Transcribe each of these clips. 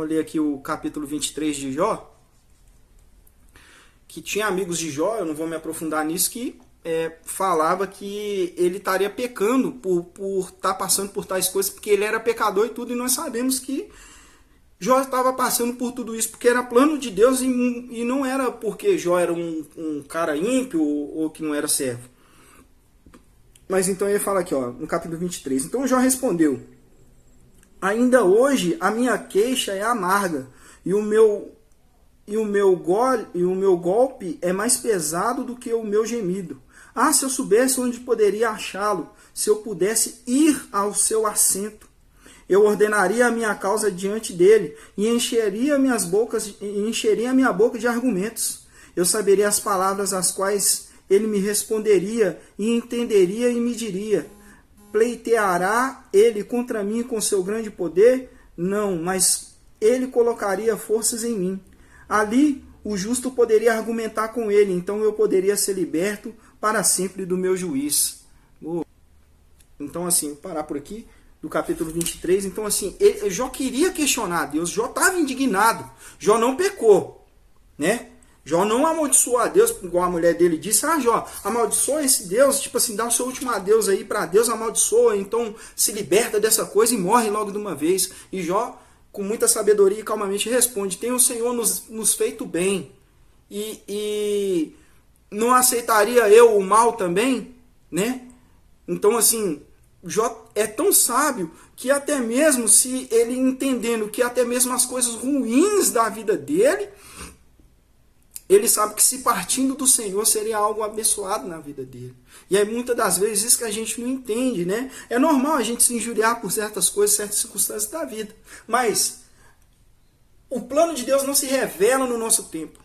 Vamos ler aqui o capítulo 23 de Jó, que tinha amigos de Jó, eu não vou me aprofundar nisso, que falava que ele estaria pecando por estar passando por tais coisas, porque ele era pecador e tudo, e nós sabemos que Jó estava passando por tudo isso porque era plano de Deus e não era porque Jó era um cara ímpio ou que não era servo. Mas então ele fala aqui, ó, no capítulo 23. Então Jó respondeu: ainda hoje a minha queixa é amarga e o meu golpe é mais pesado do que o meu gemido. Ah, se eu soubesse onde poderia achá-lo, se eu pudesse ir ao seu assento, eu ordenaria a minha causa diante dele e encheria a minha boca de argumentos. Eu saberia as palavras às quais ele me responderia e entenderia e me diria: pleiteará ele contra mim com seu grande poder? Não, mas ele colocaria forças em mim. Ali o justo poderia argumentar com ele, então eu poderia ser liberto para sempre do meu juiz. Então, assim, vou parar por aqui, do capítulo 23. Então, assim, Jó queria questionar Deus, Jó estava indignado, Jó não pecou, né? Jó não amaldiçoou a Deus, igual a mulher dele disse: ah, Jó, amaldiçoa esse Deus, tipo assim, dá o seu último adeus aí para Deus, amaldiçoa, então se liberta dessa coisa e morre logo de uma vez. E Jó, com muita sabedoria e calmamente, responde: tem o Senhor nos feito bem, e não aceitaria eu o mal também, né? Então, assim, Jó é tão sábio que até mesmo se ele entendendo que até mesmo as coisas ruins da vida dele, ele sabe que se partindo do Senhor seria algo abençoado na vida dele. E é muitas das vezes isso que a gente não entende, né? É normal a gente se injuriar por certas coisas, certas circunstâncias da vida. Mas o plano de Deus não se revela no nosso tempo.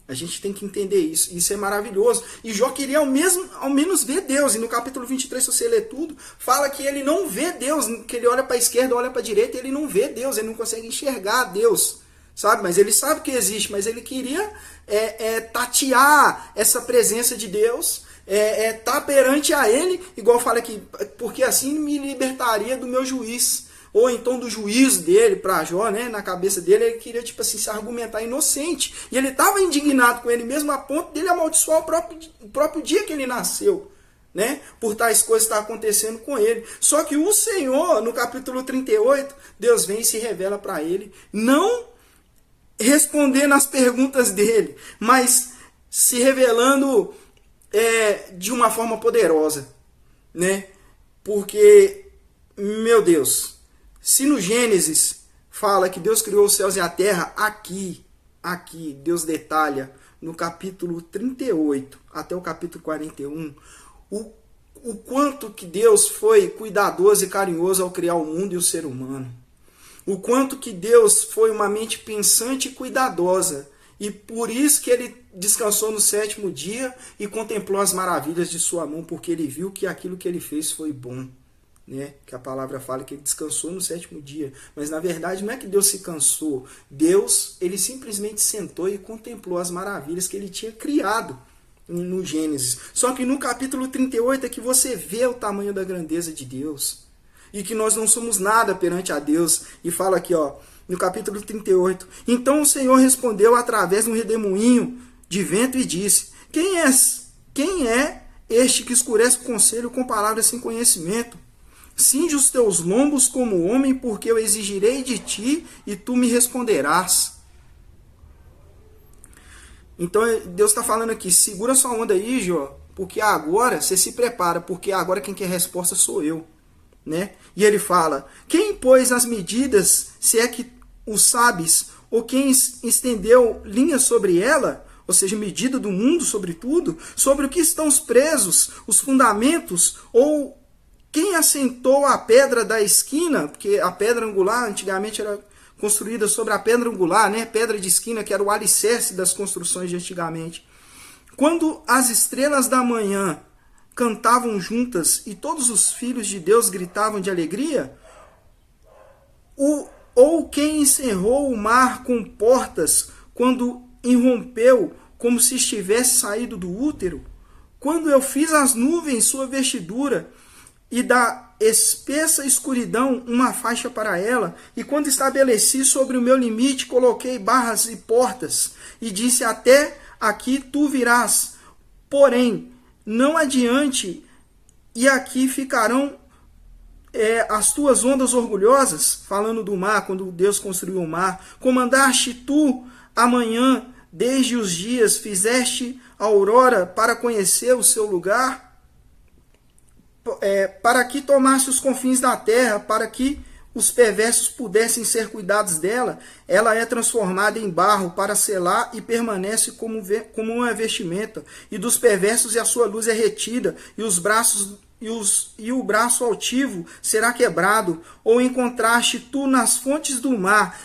A gente tem que entender isso. Isso é maravilhoso. E Jó queria ao menos ver Deus. E no capítulo 23, se você ler tudo, fala que ele não vê Deus, que ele olha para a esquerda, olha para a direita, e ele não vê Deus, ele não consegue enxergar Deus. Sabe? Mas ele sabe que existe, mas ele queria tatear essa presença de Deus, tá perante a ele, igual fala aqui, porque assim me libertaria do meu juiz. Ou então do juízo dele para Jó, né, na cabeça dele, ele queria tipo assim, se argumentar inocente. E ele estava indignado com ele mesmo a ponto dele amaldiçoar o próprio dia que ele nasceu, né, por tais coisas que estão acontecendo com ele. Só que o Senhor, no capítulo 38, Deus vem e se revela para ele, não respondendo às perguntas dele, mas se revelando de uma forma poderosa, né? Porque, meu Deus, se no Gênesis fala que Deus criou os céus e a terra, aqui Deus detalha no capítulo 38 até o capítulo 41 o quanto que Deus foi cuidadoso e carinhoso ao criar o mundo e o ser humano. O quanto que Deus foi uma mente pensante e cuidadosa. E por isso que ele descansou no sétimo dia e contemplou as maravilhas de sua mão, porque ele viu que aquilo que ele fez foi bom. Né? Que a palavra fala que ele descansou no sétimo dia. Mas na verdade não é que Deus se cansou. Deus, ele simplesmente sentou e contemplou as maravilhas que ele tinha criado no Gênesis. Só que no capítulo 38 é que você vê o tamanho da grandeza de Deus. E que nós não somos nada perante a Deus. E fala aqui, ó, no capítulo 38. Então o Senhor respondeu através de um redemoinho de vento e disse: Quem é este que escurece o conselho com palavras sem conhecimento? Cinge os teus lombos como homem, porque eu exigirei de ti e tu me responderás. Então Deus está falando aqui: segura sua onda aí, Jó, porque agora você se prepara, porque agora quem quer resposta sou eu. Né? E ele fala: quem pôs as medidas, se é que o sabes, ou quem estendeu linha sobre ela, ou seja, medida do mundo sobre tudo, sobre o que estão os presos, os fundamentos, ou quem assentou a pedra da esquina, porque a pedra angular antigamente era construída sobre a pedra angular, né? Pedra de esquina, que era o alicerce das construções de antigamente. Quando as estrelas da manhã cantavam juntas e todos os filhos de Deus gritavam de alegria? Ou quem encerrou o mar com portas quando irrompeu como se estivesse saído do útero? Quando eu fiz as nuvens sua vestidura e da espessa escuridão uma faixa para ela, e quando estabeleci sobre o meu limite, coloquei barras e portas, e disse: até aqui tu virás, porém, não adiante, e aqui ficarão as tuas ondas orgulhosas, falando do mar, quando Deus construiu o mar. Comandaste tu amanhã, desde os dias, fizeste a aurora para conhecer o seu lugar, para que tomasse os confins da terra, para que os perversos pudessem ser cuidados dela. Ela é transformada em barro para selar e permanece como uma vestimenta, e dos perversos a sua luz é retida, e os braços e o braço altivo será quebrado. Ou encontraste tu nas fontes do mar,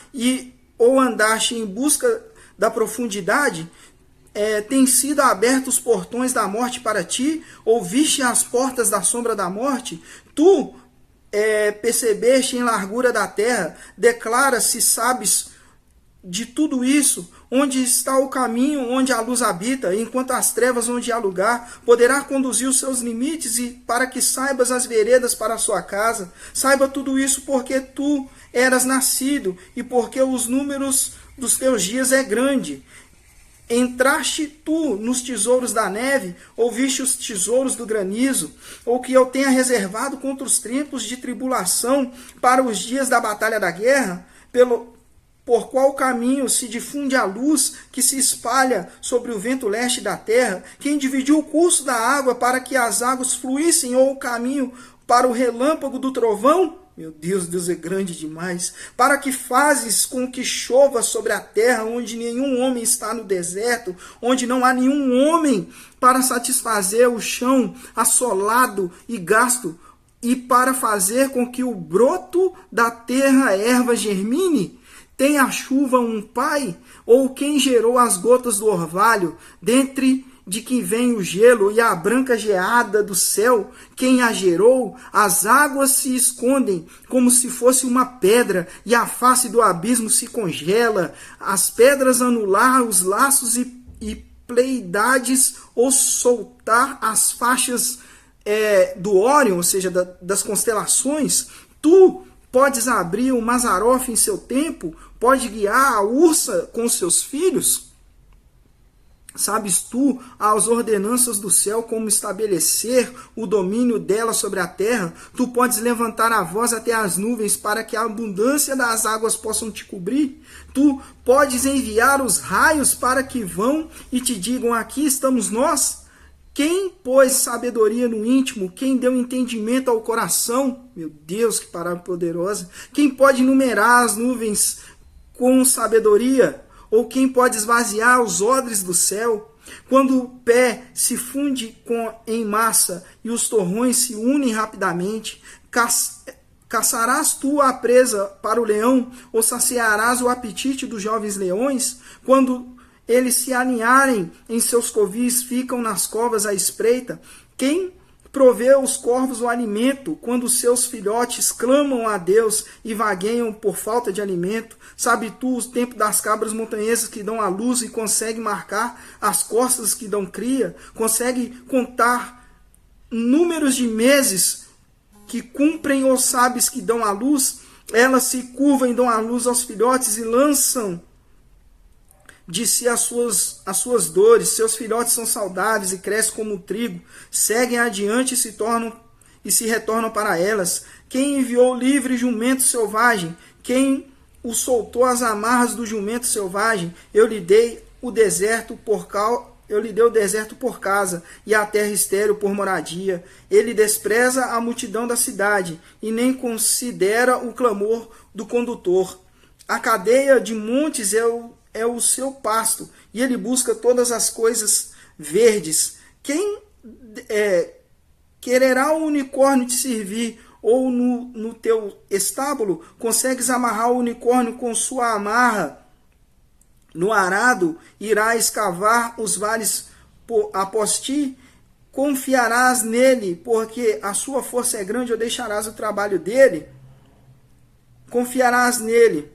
ou andaste em busca da profundidade? Tem sido abertos os portões da morte para ti? Ou viste as portas da sombra da morte? Tu percebeste em largura da terra? Declara se sabes de tudo isso. Onde está o caminho onde a luz habita, enquanto as trevas onde há lugar? Poderá conduzir os seus limites, e para que saibas as veredas para a sua casa. Saiba tudo isso porque tu eras nascido, e porque os números dos teus dias é grande. Entraste tu nos tesouros da neve, ou viste os tesouros do granizo, ou que eu tenha reservado contra os tempos de tribulação, para os dias da batalha da guerra? Por qual caminho se difunde a luz que se espalha sobre o vento leste da terra? Quem dividiu o curso da água para que as águas fluíssem, ou o caminho para o relâmpago do trovão? Meu Deus, Deus é grande demais. Para que fazes com que chova sobre a terra, onde nenhum homem está, no deserto, onde não há nenhum homem para satisfazer o chão assolado e gasto, e para fazer com que o broto da terra erva germine? Tem a chuva um pai? Ou quem gerou as gotas do orvalho, dentre de quem vem o gelo e a branca geada do céu? Quem a gerou? As águas se escondem como se fosse uma pedra, e a face do abismo se congela. As pedras anular os laços e Pleiades, ou soltar as faixas do Órion, ou seja, das constelações. Tu podes abrir o Mazarofe em seu tempo? Pode guiar a ursa com seus filhos? Sabes tu as ordenanças do céu, como estabelecer o domínio dela sobre a terra? Tu podes levantar a voz até as nuvens, para que a abundância das águas possam te cobrir? Tu podes enviar os raios para que vão e te digam: aqui estamos nós? Quem pôs sabedoria no íntimo? Quem deu entendimento ao coração? Meu Deus, que palavra poderosa! Quem pode numerar as nuvens com sabedoria? Ou quem pode esvaziar os odres do céu? Quando o pé se funde em massa e os torrões se unem rapidamente, caçarás tu a presa para o leão, ou saciarás o apetite dos jovens leões? Quando eles se aninharem em seus covis, ficam nas covas à espreita. Quem provê aos corvos o alimento, quando seus filhotes clamam a Deus e vagueiam por falta de alimento? Sabe tu o tempo das cabras montanhesas que dão à luz, e consegue marcar as costas que dão cria? Consegue contar números de meses que cumprem, ou sabes que dão à luz? Elas se curvam e dão à luz aos filhotes, e lançam de si as suas dores. Seus filhotes são saudáveis e crescem como o trigo, seguem adiante e se retornam para elas. Quem enviou livre jumento selvagem? Quem o soltou as amarras do jumento selvagem? Eu lhe dei o deserto por casa, e a terra estéril por moradia. Ele despreza a multidão da cidade, e nem considera o clamor do condutor. A cadeia de montes é o seu pasto, e ele busca todas as coisas verdes. Quem quererá o unicórnio te servir? Ou no teu estábulo consegues amarrar o unicórnio com sua amarra? No arado irá escavar os vales após ti? Confiarás nele, porque a sua força é grande, ou deixarás o trabalho dele? Confiarás nele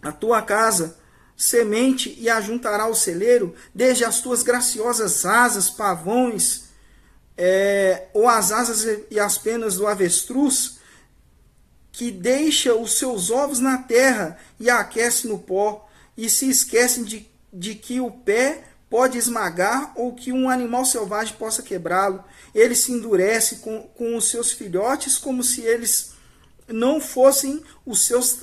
a tua casa, semente, e ajuntará o celeiro, desde as tuas graciosas asas, pavões, ou as asas e as penas do avestruz, que deixa os seus ovos na terra e aquece no pó, e se esquecem de que o pé pode esmagar ou que um animal selvagem possa quebrá-lo. Ele se endurece com os seus filhotes como se eles não fossem os seus,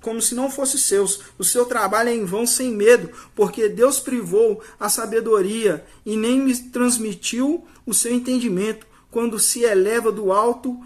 como se não fossem seus. O seu trabalho é em vão sem medo, porque Deus privou a sabedoria e nem me transmitiu o seu entendimento. Quando se eleva do alto,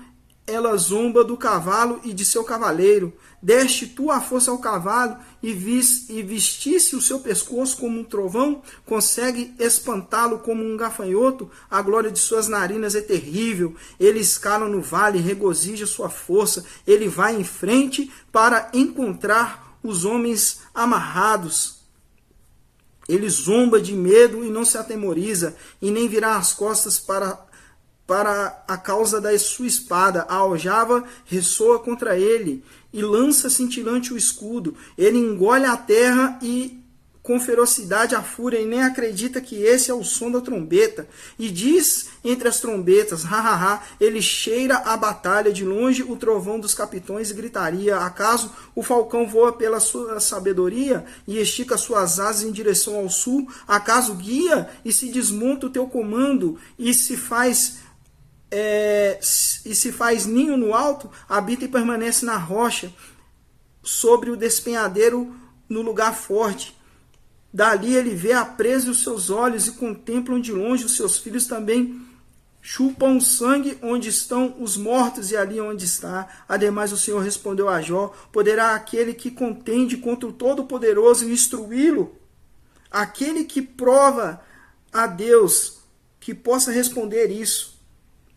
ela zomba do cavalo e de seu cavaleiro. Deste tu a força ao cavalo e vestisse o seu pescoço como um trovão, consegue espantá-lo como um gafanhoto, a glória de suas narinas é terrível, ele escala no vale, regozija sua força, ele vai em frente para encontrar os homens amarrados. Ele zomba de medo e não se atemoriza, e nem virá as costas para a causa da sua espada. A aljava ressoa contra ele, e lança cintilante o escudo. Ele engole a terra e com ferocidade a fúria, e nem acredita que esse é o som da trombeta. E diz entre as trombetas, ha. Ele cheira a batalha, de longe o trovão dos capitões e gritaria. Acaso o falcão voa pela sua sabedoria e estica suas asas em direção ao sul? Acaso guia e se desmonta o teu comando e se faz ninho no alto, habita e permanece na rocha, sobre o despenhadeiro no lugar forte. Dali ele vê a presa os seus olhos e contemplam de longe os seus filhos também. Chupam o sangue onde estão os mortos e ali onde está. Ademais o Senhor respondeu a Jó, poderá aquele que contende contra o Todo-Poderoso instruí-lo? Aquele que prova a Deus que possa responder isso.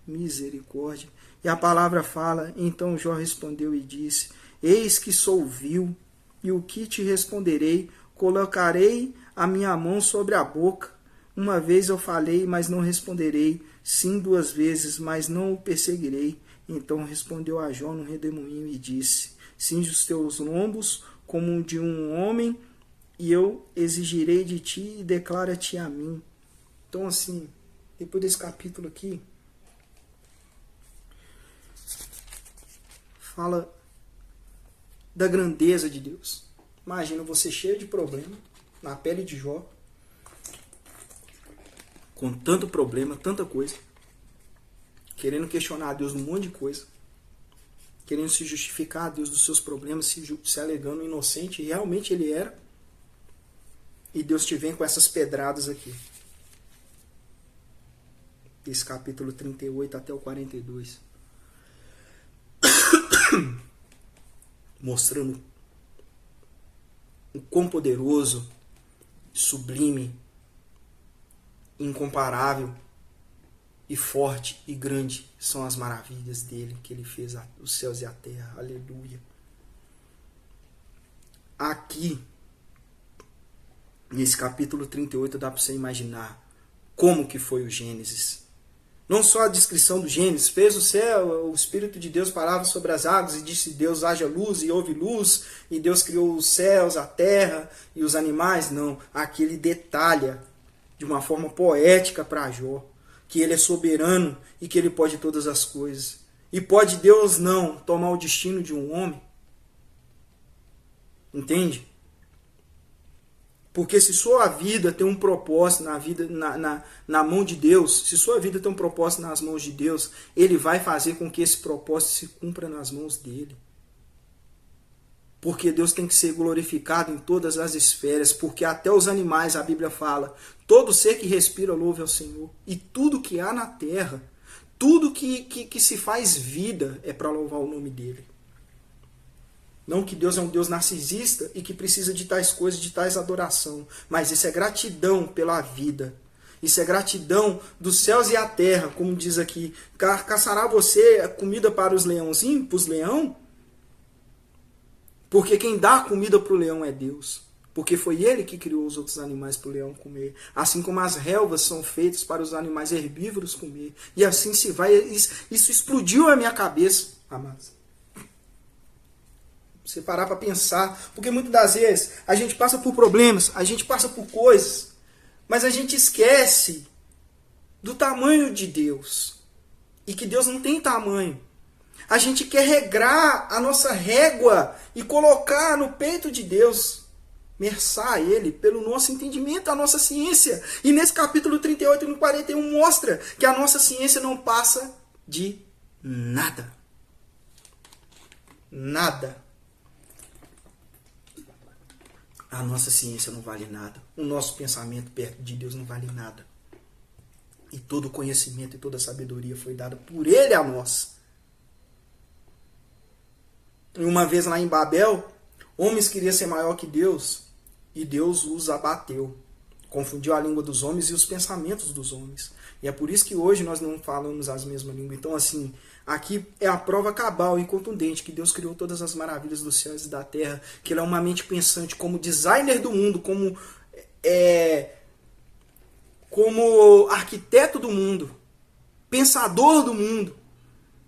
Misericórdia. E a palavra fala, então Jó respondeu e disse, eis que sou vil, e o que te responderei? Colocarei a minha mão sobre a boca. Uma vez eu falei, mas não responderei. Sim, 2 vezes, mas não o perseguirei. Então respondeu a Jó no redemoinho e disse, cinge os teus lombos como de um homem, e eu exigirei de ti e declara-te a mim. Então assim, depois desse capítulo aqui, fala da grandeza de Deus. Imagina você cheio de problema, na pele de Jó, com tanto problema, tanta coisa, querendo questionar a Deus um monte de coisa, querendo se justificar a Deus dos seus problemas, se alegando inocente, e realmente ele era. E Deus te vem com essas pedradas aqui. Esse capítulo 38 até o 42. Mostrando o quão poderoso, sublime, incomparável e forte e grande são as maravilhas dele, que ele fez os céus e a terra. Aleluia. Aqui, nesse capítulo 38, dá para você imaginar como que foi o Gênesis. Não só a descrição do Gênesis, fez o céu, o Espírito de Deus parava sobre as águas e disse Deus haja luz e houve luz, e Deus criou os céus, a terra e os animais. Não, aqui ele detalha de uma forma poética para Jó, que ele é soberano e que ele pode todas as coisas. E pode Deus não tomar o destino de um homem? Entende? Porque se sua vida tem um propósito na mão de Deus, se sua vida tem um propósito nas mãos de Deus, Ele vai fazer com que esse propósito se cumpra nas mãos dele. Porque Deus tem que ser glorificado em todas as esferas, porque até os animais, a Bíblia fala, todo ser que respira louve ao Senhor. E tudo que há na terra, tudo que se faz vida é para louvar o nome dele. Não que Deus é um Deus narcisista e que precisa de tais coisas, de tais adoração. Mas isso é gratidão pela vida. Isso é gratidão dos céus e a terra, como diz aqui. Caçará você comida para os leãozinhos, para os leão? Porque quem dá comida para o leão é Deus. Porque foi ele que criou os outros animais para o leão comer. Assim como as relvas são feitas para os animais herbívoros comer. E assim se vai. Isso explodiu a minha cabeça, amados. Você parar para pensar, porque muitas das vezes a gente passa por problemas, a gente passa por coisas, mas a gente esquece do tamanho de Deus. E que Deus não tem tamanho. A gente quer regrar a nossa régua e colocar no peito de Deus, mersar Ele pelo nosso entendimento, a nossa ciência. E nesse capítulo 38 e no 41 mostra que a nossa ciência não passa de nada. Nada. A nossa ciência não vale nada. O nosso pensamento perto de Deus não vale nada. E todo conhecimento e toda sabedoria foi dada por Ele a nós. E uma vez lá em Babel, homens queriam ser maior que Deus e Deus os abateu. Confundiu a língua dos homens e os pensamentos dos homens. E é por isso que hoje nós não falamos as mesmas línguas. Então, assim, aqui é a prova cabal e contundente que Deus criou todas as maravilhas dos céus e da terra, que Ele é uma mente pensante, como designer do mundo, como arquiteto do mundo, pensador do mundo.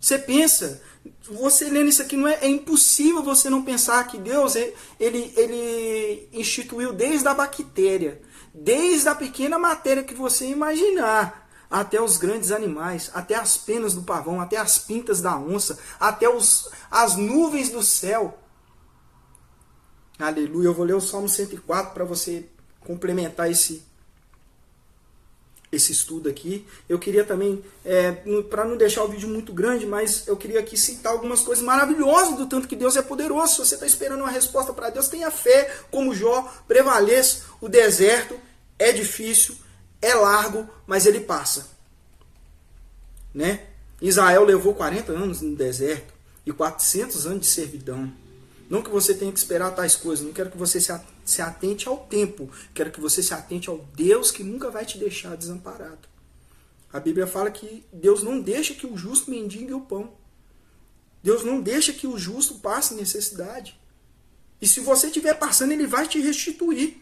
Você pensa, você lendo isso aqui, é impossível você não pensar que Deus ele instituiu desde a bactéria, desde a pequena matéria que você imaginar, até os grandes animais, até as penas do pavão, até as pintas da onça, até as nuvens do céu. Aleluia. Eu vou ler o Salmo 104 para você complementar esse estudo aqui. Eu queria também, para não deixar o vídeo muito grande, mas eu queria aqui citar algumas coisas maravilhosas do tanto que Deus é poderoso. Se você está esperando uma resposta para Deus, tenha fé, como Jó, prevaleça. O deserto é difícil, é largo, mas ele passa. Né? Israel levou 40 anos no deserto e 400 anos de servidão. Não que você tenha que esperar tais coisas, não quero que você se atente ao tempo, quero que você se atente ao Deus que nunca vai te deixar desamparado. A Bíblia fala que Deus não deixa que o justo mendigue o pão. Deus não deixa que o justo passe necessidade. E se você estiver passando, Ele vai te restituir.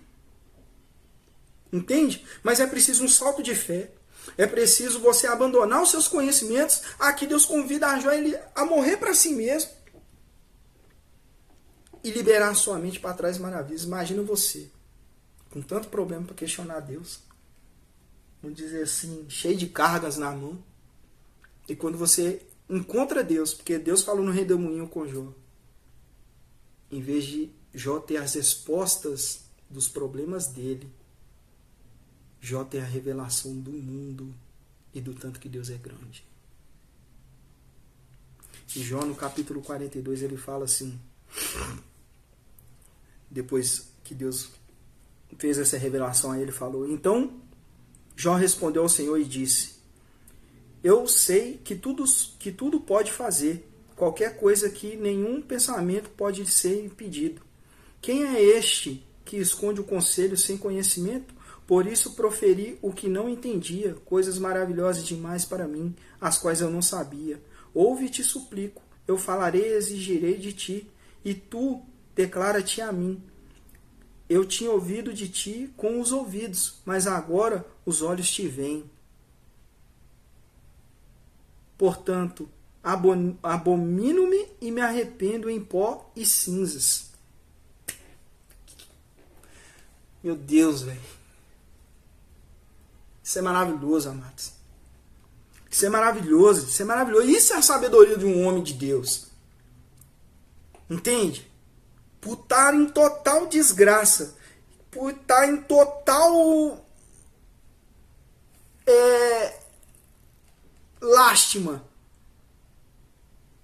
Entende? Mas é preciso um salto de fé. É preciso você abandonar os seus conhecimentos. Aqui Deus convida a Jó a morrer para si mesmo. E liberar a sua mente para trás maravilhas. Imagina você, com tanto problema para questionar Deus. Vamos dizer assim, cheio de cargas na mão. E quando você encontra Deus, porque Deus falou no redemoinho com Jó, em vez de Jó ter as respostas dos problemas dele, Jó tem a revelação do mundo e do tanto que Deus é grande. E Jó, no capítulo 42, ele fala assim, depois que Deus fez essa revelação a ele, falou, então Jó respondeu ao Senhor e disse, eu sei que tudo pode fazer, qualquer coisa que nenhum pensamento pode ser impedido. Quem é este que esconde o conselho sem conhecimento? Por isso proferi o que não entendia, coisas maravilhosas demais para mim, as quais eu não sabia. Ouve e te suplico, eu falarei e exigirei de ti, e tu declara-te a mim. Eu tinha ouvido de ti com os ouvidos, mas agora os olhos te veem. Portanto, abomino-me e me arrependo em pó e cinzas. Meu Deus, velho. Isso é maravilhoso, amados. Isso é maravilhoso, isso é maravilhoso. Isso é a sabedoria de um homem de Deus. Entende? Por estar em total desgraça, por estar em total lástima.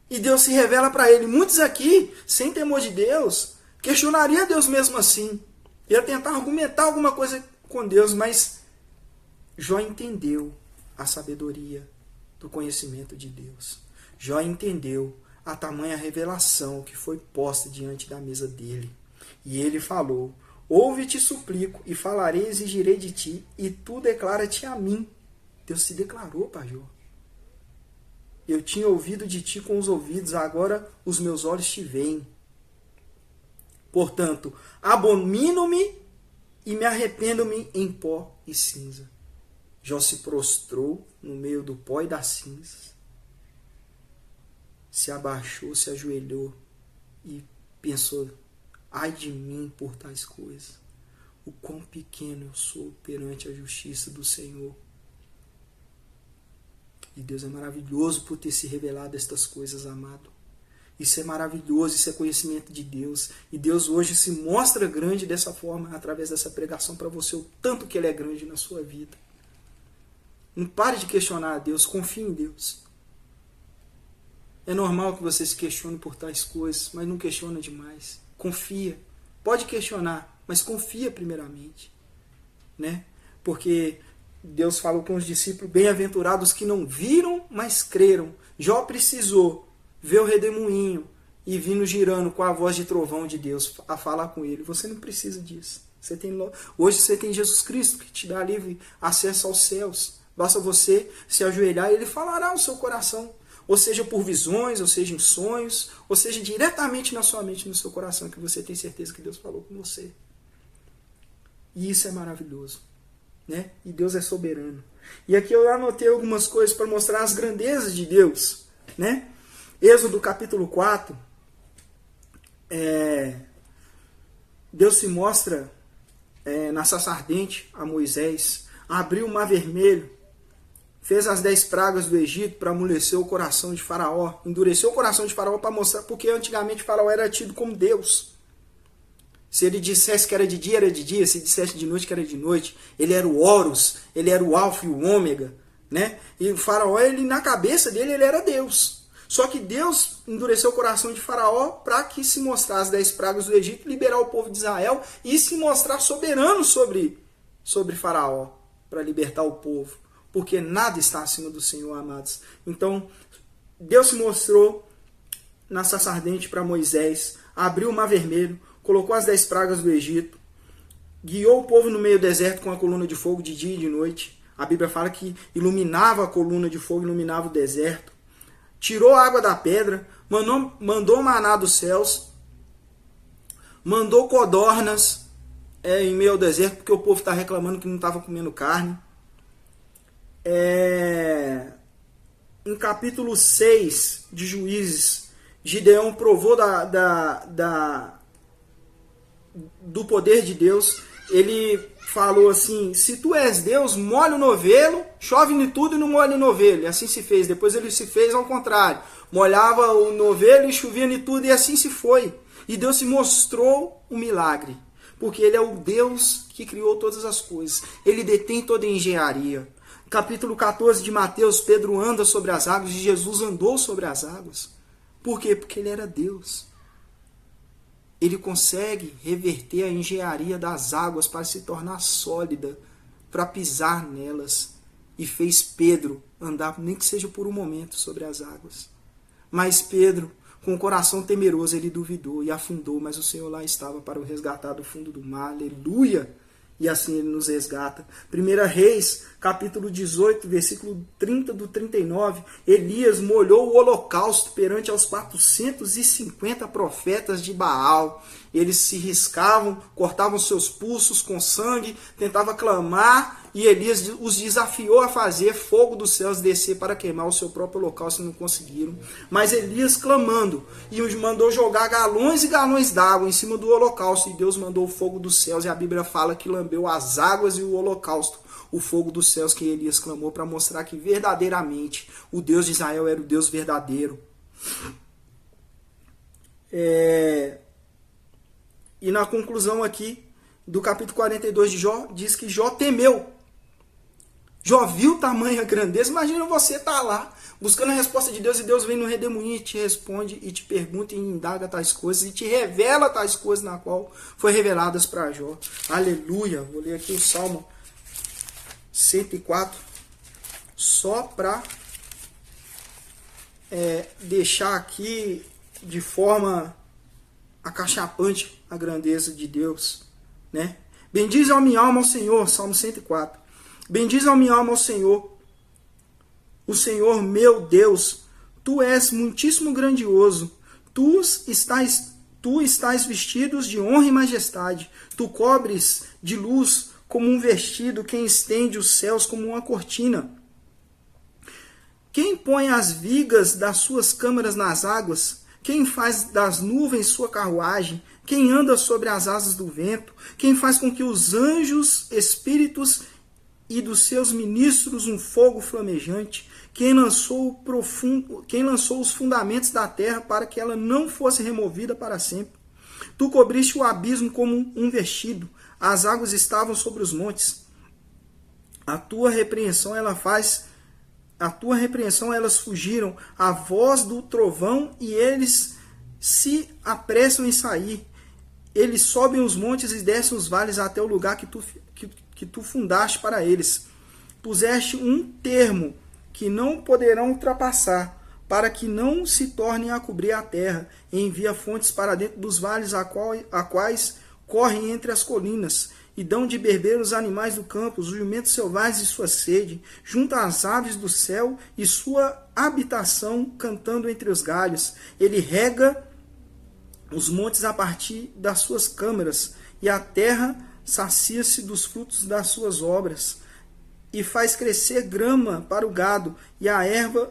E Deus se revela para ele. Muitos aqui, sem temor de Deus, questionariam Deus mesmo assim. Ia tentar argumentar alguma coisa com Deus, mas Jó entendeu a sabedoria do conhecimento de Deus. Jó entendeu a tamanha revelação que foi posta diante da mesa dele. E ele falou, ouve e te suplico, e falarei e exigirei de ti, e tu declara-te a mim. Deus se declarou para Jó. Eu tinha ouvido de ti com os ouvidos, agora os meus olhos te veem. Portanto, abomino-me e me arrependo-me em pó e cinza. Jó se prostrou no meio do pó e das cinzas. Se abaixou, se ajoelhou e pensou, ai de mim por tais coisas. O quão pequeno eu sou perante a justiça do Senhor. E Deus é maravilhoso por ter se revelado estas coisas, amado. Isso é maravilhoso, isso é conhecimento de Deus. E Deus hoje se mostra grande dessa forma, através dessa pregação para você, o tanto que Ele é grande na sua vida. Não pare de questionar a Deus, confie em Deus. É normal que você se questione por tais coisas, mas não questiona demais. Confia. Pode questionar, mas confia primeiramente. Né? Porque Deus falou com os discípulos, bem-aventurados que não viram, mas creram. Jó precisou ver o redemoinho e vindo girando com a voz de trovão de Deus a falar com ele. Você não precisa disso. Hoje você tem Jesus Cristo que te dá livre acesso aos céus. Basta você se ajoelhar e Ele falará ao seu coração. Ou seja por visões, ou seja em sonhos, ou seja diretamente na sua mente, no seu coração, que você tem certeza que Deus falou com você. E isso é maravilhoso. Né? E Deus é soberano. E aqui eu anotei algumas coisas para mostrar as grandezas de Deus. Né? Êxodo capítulo 4, Deus se mostra na sarça ardente a Moisés, abriu o mar vermelho, fez as 10 pragas do Egito para amolecer o coração de Faraó, endureceu o coração de Faraó para mostrar, porque antigamente Faraó era tido como Deus. Se ele dissesse que era de dia, era de dia, se dissesse de noite, que era de noite. Ele era o Horus, ele era o Alfa e o Ômega. Né? E o Faraó, na cabeça dele, ele era Deus. Só que Deus endureceu o coração de Faraó para que se mostrasse as 10 pragas do Egito, liberar o povo de Israel e se mostrar soberano sobre Faraó, para libertar o povo. Porque nada está acima do Senhor, amados. Então, Deus se mostrou na sarça ardente para Moisés, abriu o mar vermelho, colocou as 10 pragas do Egito, guiou o povo no meio do deserto com a coluna de fogo de dia e de noite. A Bíblia fala que iluminava a coluna de fogo, iluminava o deserto. Tirou a água da pedra, mandou maná dos céus, mandou codornas em meio ao deserto, porque o povo está reclamando que não estava comendo carne. Em capítulo 6 de Juízes, Gideão provou do poder de Deus. Ele falou assim: se tu és Deus, molha o novelo, chove em tudo e não molha o novelo. E assim se fez. Depois ele se fez ao contrário. Molhava o novelo e chovia em tudo, e assim se foi. E Deus se mostrou um milagre. Porque Ele é o Deus que criou todas as coisas. Ele detém toda a engenharia. Capítulo 14 de Mateus, Pedro anda sobre as águas e Jesus andou sobre as águas. Por quê? Porque Ele era Deus. Ele consegue reverter a engenharia das águas para se tornar sólida, para pisar nelas. E fez Pedro andar, nem que seja por um momento, sobre as águas. Mas Pedro, com o coração temeroso, ele duvidou e afundou, mas o Senhor lá estava para o resgatar do fundo do mar. Aleluia! E assim Ele nos resgata. 1 Reis, capítulo 18, versículo 30 do 39. Elias molhou o holocausto perante aos 450 profetas de Baal. Eles se riscavam, cortavam seus pulsos com sangue, tentavam clamar, e Elias os desafiou a fazer fogo dos céus descer para queimar o seu próprio holocausto, e não conseguiram. Mas Elias clamando, e os mandou jogar galões e galões d'água em cima do holocausto, e Deus mandou o fogo dos céus, e a Bíblia fala que lambeu as águas e o holocausto, o fogo dos céus que Elias clamou, para mostrar que verdadeiramente o Deus de Israel era o Deus verdadeiro. E na conclusão aqui do capítulo 42 de Jó, diz que Jó temeu. Jó viu tamanha grandeza. Imagina você estar lá, buscando a resposta de Deus, e Deus vem no redemoinho e te responde, e te pergunta e indaga tais coisas, e te revela tais coisas na qual foi reveladas para Jó. Aleluia! Vou ler aqui o Salmo 104, só para deixar aqui de forma acachapante a grandeza de Deus, né? Bendize a minha alma ao Senhor, Salmo 104. Bendize a minha alma ao Senhor, o Senhor meu Deus. Tu és muitíssimo grandioso. Tu estás vestidos de honra e majestade. Tu cobres de luz como um vestido, quem estende os céus como uma cortina. Quem põe as vigas das suas câmaras nas águas? Quem faz das nuvens sua carruagem? Quem anda sobre as asas do vento? Quem faz com que os anjos espíritos e dos seus ministros um fogo flamejante, quem lançou os fundamentos da terra para que ela não fosse removida para sempre. Tu cobriste o abismo como um vestido, as águas estavam sobre os montes. A tua repreensão elas fugiram, a voz do trovão, e eles se apressam em sair. Eles sobem os montes e descem os vales até o lugar que tu fundaste para eles. Puseste um termo que não poderão ultrapassar, para que não se tornem a cobrir a terra, e envia fontes para dentro dos vales a quais correm entre as colinas, e dão de beber os animais do campo, os jumentos selvagens de sua sede, junta as aves do céu e sua habitação cantando entre os galhos. Ele rega os montes a partir das suas câmaras, e a terra sacia-se dos frutos das suas obras, e faz crescer grama para o gado, e a erva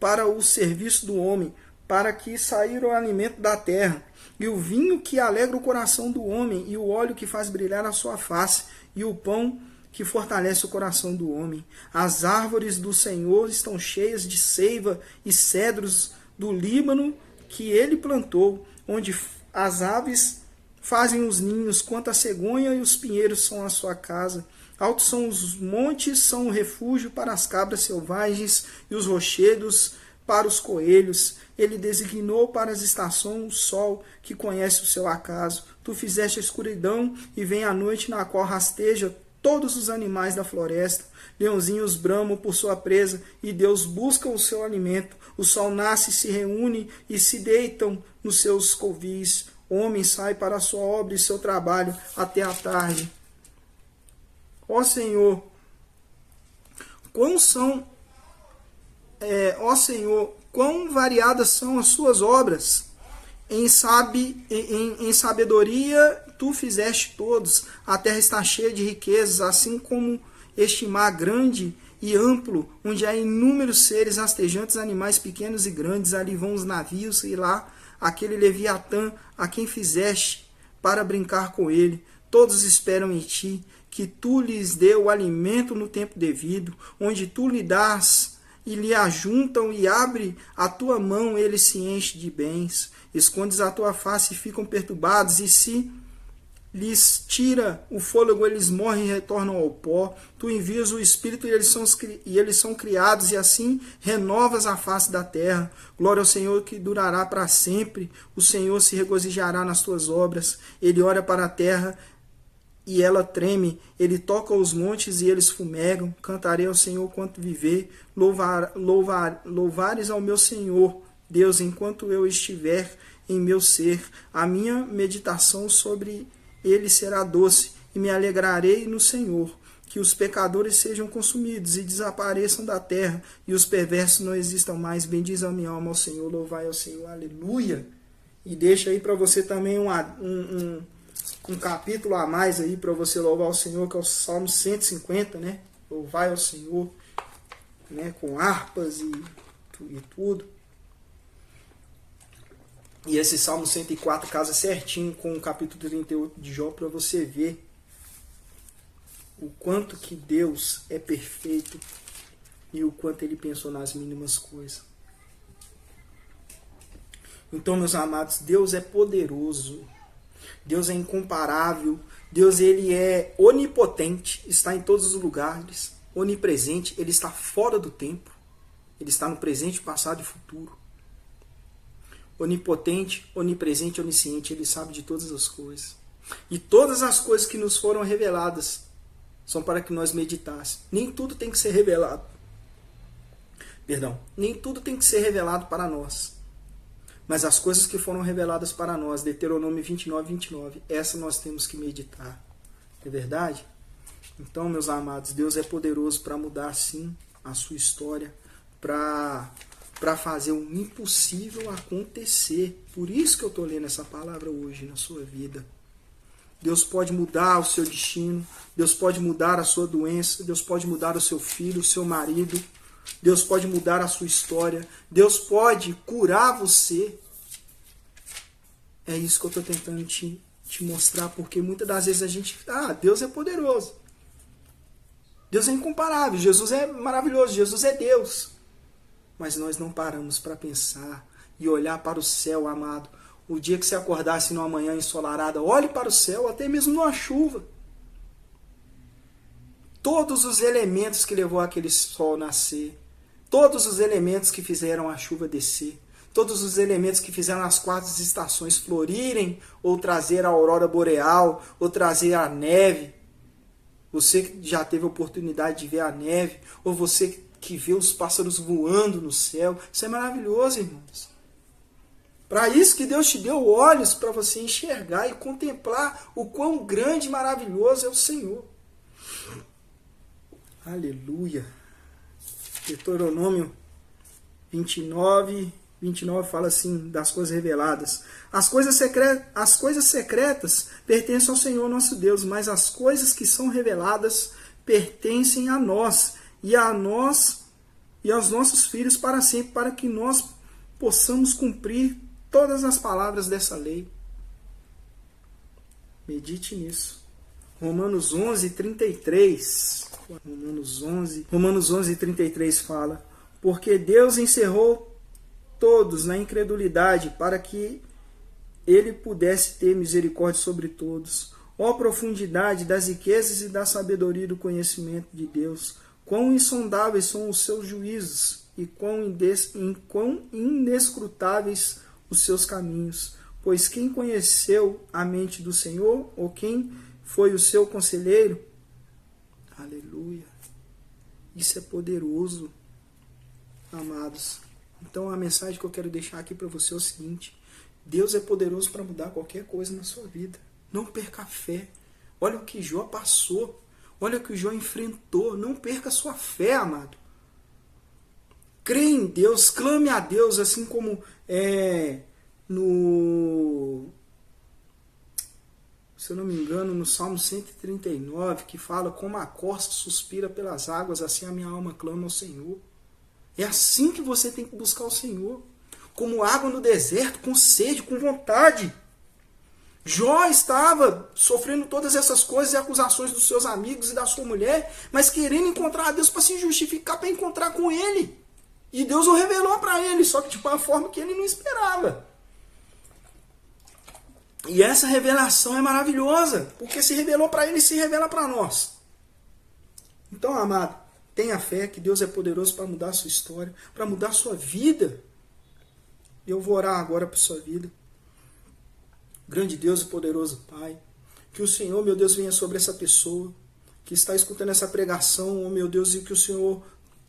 para o serviço do homem, para que sair o alimento da terra, e o vinho que alegra o coração do homem, e o óleo que faz brilhar a sua face, e o pão que fortalece o coração do homem. As árvores do Senhor estão cheias de seiva e cedros do Líbano que ele plantou, onde as aves fazem os ninhos, quanto a cegonha e os pinheiros são a sua casa. Altos são os montes, são o refúgio para as cabras selvagens, e os rochedos para os coelhos. Ele designou para as estações o sol, que conhece o seu acaso. Tu fizeste a escuridão, e vem a noite, na qual rasteja todos os animais da floresta. Leãozinhos bramam por sua presa, e Deus busca o seu alimento. O sol nasce, se reúne, e se deitam nos seus covis. O homem sai para a sua obra e seu trabalho até a tarde. Ó Senhor, quão variadas são as suas obras. Em sabedoria tu fizeste todos. A terra está cheia de riquezas, assim como este mar grande e amplo, onde há inúmeros seres rastejantes, animais pequenos e grandes. Ali vão os navios, e lá aquele Leviatã a quem fizeste para brincar com ele. Todos esperam em ti, que tu lhes dê o alimento no tempo devido, onde tu lhe dás e lhe ajuntam, e abre a tua mão, ele se enche de bens. Escondes a tua face e ficam perturbados, e se lhes tira o fôlego, eles morrem e retornam ao pó. Tu envias o Espírito, e eles são criados, e assim renovas a face da terra. Glória ao Senhor, que durará para sempre. O Senhor se regozijará nas tuas obras. Ele olha para a terra, e ela treme. Ele toca os montes, e eles fumegam. Cantarei ao Senhor quanto viver. Louvares ao meu Senhor Deus enquanto eu estiver em meu ser. A minha meditação sobre ele será doce, e me alegrarei no Senhor. Que os pecadores sejam consumidos e desapareçam da terra, e os perversos não existam mais. Bendiz a minha alma ao Senhor, louvai ao Senhor, aleluia. E deixa aí para você também um capítulo a mais aí para você louvar o Senhor, que é o Salmo 150, né? Louvai ao Senhor, né? Com harpas e tudo. E esse Salmo 104 casa certinho com o capítulo 38 de Jó, para você ver o quanto que Deus é perfeito e o quanto ele pensou nas mínimas coisas. Então, meus amados, Deus é poderoso. Deus é incomparável. Deus, ele é onipotente, está em todos os lugares, onipresente, ele está fora do tempo. Ele está no presente, passado e futuro. Onipotente, onipresente, onisciente, ele sabe de todas as coisas. E todas as coisas que nos foram reveladas são para que nós meditássemos. Nem tudo tem que ser revelado. Nem tudo tem que ser revelado para nós. Mas as coisas que foram reveladas para nós, Deuteronômio 29, essas nós temos que meditar. É verdade? Então, meus amados, Deus é poderoso para mudar, sim, a sua história, para fazer o impossível acontecer. Por isso que eu estou lendo essa palavra hoje na sua vida. Deus pode mudar o seu destino, Deus pode mudar a sua doença, Deus pode mudar o seu filho, o seu marido, Deus pode mudar a sua história, Deus pode curar você. É isso que eu estou tentando te mostrar, porque muitas das vezes a gente... Deus é poderoso. Deus é incomparável, Jesus é maravilhoso, Jesus é Deus. Mas nós não paramos para pensar e olhar para o céu, amado. O dia que você acordasse numa manhã ensolarada, olhe para o céu, até mesmo numa chuva. Todos os elementos que levou aquele sol nascer, todos os elementos que fizeram a chuva descer, todos os elementos que fizeram as 4 estações florirem, ou trazer a aurora boreal, ou trazer a neve. Você que já teve a oportunidade de ver a neve, ou você que vê os pássaros voando no céu, isso é maravilhoso, irmãos. Para isso que Deus te deu olhos para você enxergar e contemplar o quão grande e maravilhoso é o Senhor. Aleluia. Deuteronômio 29 fala assim, das coisas reveladas. As coisas secretas pertencem ao Senhor nosso Deus, mas as coisas que são reveladas pertencem a nós e aos nossos filhos para sempre, para que nós possamos cumprir todas as palavras dessa lei. Medite nisso. Romanos 11:33. Romanos 11:33 fala: porque Deus encerrou todos na incredulidade, para que ele pudesse ter misericórdia sobre todos. Ó profundidade das riquezas e da sabedoria e do conhecimento de Deus! Quão insondáveis são os seus juízos e quão inescrutáveis os seus caminhos. Pois quem conheceu a mente do Senhor, ou quem foi o seu conselheiro? Aleluia! Isso é poderoso, amados. Então a mensagem que eu quero deixar aqui para você é o seguinte: Deus é poderoso para mudar qualquer coisa na sua vida. Não perca a fé. Olha o que Jó passou. Olha o que Jó enfrentou. Não perca a sua fé, amado. Creia em Deus, clame a Deus, assim como se eu não me engano, no Salmo 139, que fala: como a corça suspira pelas águas, assim a minha alma clama ao Senhor. É assim que você tem que buscar o Senhor. Como água no deserto, com sede, com vontade. Jó estava sofrendo todas essas coisas e acusações dos seus amigos e da sua mulher, mas querendo encontrar a Deus para se justificar, para encontrar com Ele. E Deus o revelou para ele, só que de uma forma que ele não esperava. E essa revelação é maravilhosa, porque se revelou para ele e se revela para nós. Então, amado, tenha fé que Deus é poderoso para mudar a sua história, para mudar a sua vida. Eu vou orar agora por sua vida. Grande Deus e poderoso Pai, que o Senhor, meu Deus, venha sobre essa pessoa que está escutando essa pregação, oh meu Deus, e que o Senhor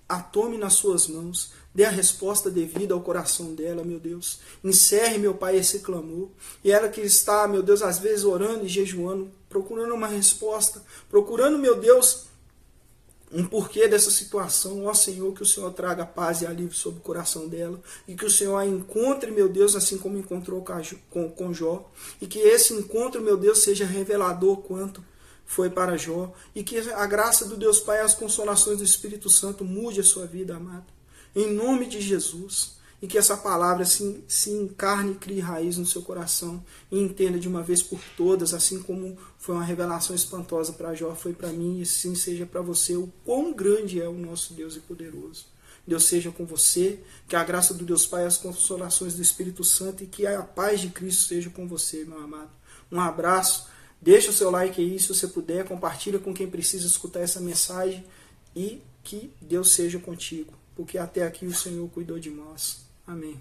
a tome nas suas mãos, dê a resposta devida ao coração dela, meu Deus. Encerre, meu Pai, esse clamor. E ela que está, meu Deus, às vezes orando e jejuando, procurando uma resposta, procurando, meu Deus, um porquê dessa situação. Ó Senhor, que o Senhor traga paz e alívio sobre o coração dela, e que o Senhor a encontre, meu Deus, assim como encontrou com Jó, e que esse encontro, meu Deus, seja revelador quanto foi para Jó, e que a graça do Deus Pai e as consolações do Espírito Santo mude a sua vida, amado, em nome de Jesus, e que essa palavra se encarne e crie raiz no seu coração, e entenda de uma vez por todas, assim como foi uma revelação espantosa para Jó, foi para mim, e sim seja para você, o quão grande é o nosso Deus e poderoso. Deus seja com você, que a graça do Deus Pai e as consolações do Espírito Santo, e que a paz de Cristo seja com você, meu amado. Um abraço. Deixa o seu like aí, se você puder, compartilha com quem precisa escutar essa mensagem, e que Deus seja contigo, porque até aqui o Senhor cuidou de nós. Amém.